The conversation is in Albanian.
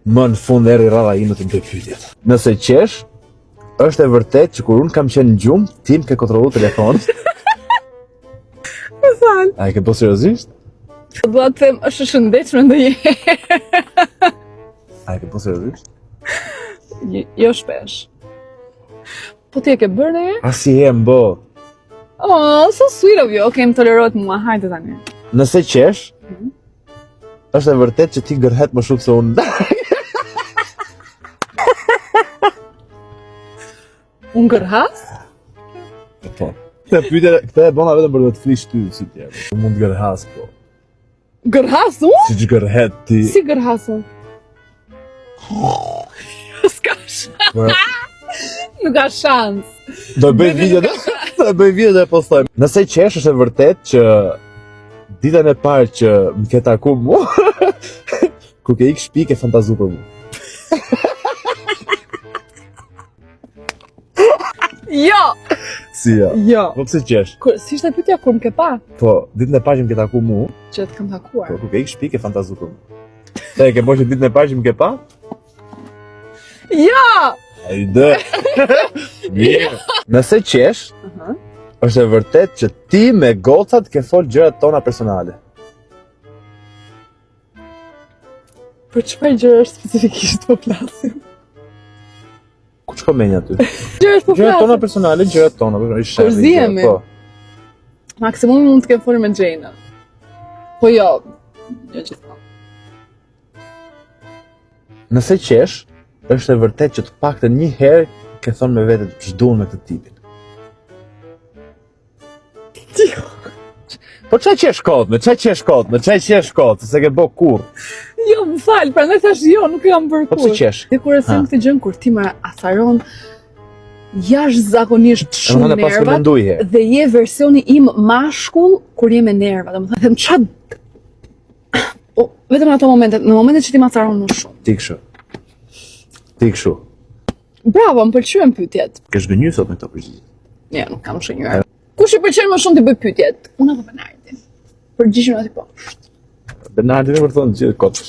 Më në fund erdhi rradha ime të bëj pyetjet. Nëse qesh, është e vërtet që kur unë kam qenë në gjumë, ti më ke kontrollu telefonin? Më fal. A e ke po seriozisht? Dua të them, është e shëndetshme ndonjëherë. A e ke po seriozisht? Jo shpesh. Po ti e ke bërë ndonjëherë? Asnjëherë mbo. Oh, so sweet of you. Okej, më tolerohet mua. Hajde tani. Nëse qesh, është e vërtet që ti gërhet më shumë se unë. Unë gërhas? Po. Këtë e bona vetëm për të frish ty si tjerë. Mund të gërhas, po. Gërhas unë? Si që gërhet ti. Si gërhasën? S'ka shans. Nuk ka shans. Do bëj video dhe postoj. Nëse qesh është e vërtet që ditën e parë që më ke taku mua, ku ke ikë shtëpi ke fantazu për mua. Jo! Si ja? Jo. Po pse qesh? Si ishte pyetja kur më ke pa? Po, ditën e parë që më ke taku mua, Që të kam takuar. po ku ke ikë shtëpi ke fantazu për mua. Te e ke bërë ditën e parë që më ke pa? Jo! Hajde. Mirë. Nëse qesh, është e vërtet që ti me gocat ke fol gjërat tona personale. Për çfarë gjëra specifikisht po flasim? Ku shko menja ty? Gjëra po Gjërat tona flasim. personale, gjërat tona. Kur zihemi. Po. Maksimumi mund të kem folur me Xhenën. Po jo gjithmonë. Nëse qesh, është e vërtet që të paktën një herë ke thonë me vete të zhduan me këtë tipin. Po çaj qesh kot, se ke bë kurr. Jo, më fal, prandaj thash jo, nuk jam bërë Po kurrë. pse qesh? Dhe kur e them këtë gjën kur ti më atharon jashtëzakonisht shumë Domethënë pas ke nervat menduj herë. dhe je versioni im mashkull kur je me nerva. Domethënë them çad vetëm në ato momente, në momentet që ti më atharon më shumë. Ti kështu. Bravo, më pëlqyen pyetjet. Ke zgënjur sot me këto përgjigje. Jo, nuk kam shënjuar. Kush i pëlqen më shumë të bëj pyetjet? Unë apo Bernardi? Përgjigjen aty poshtë. Bernardi më thonë gjithë kot.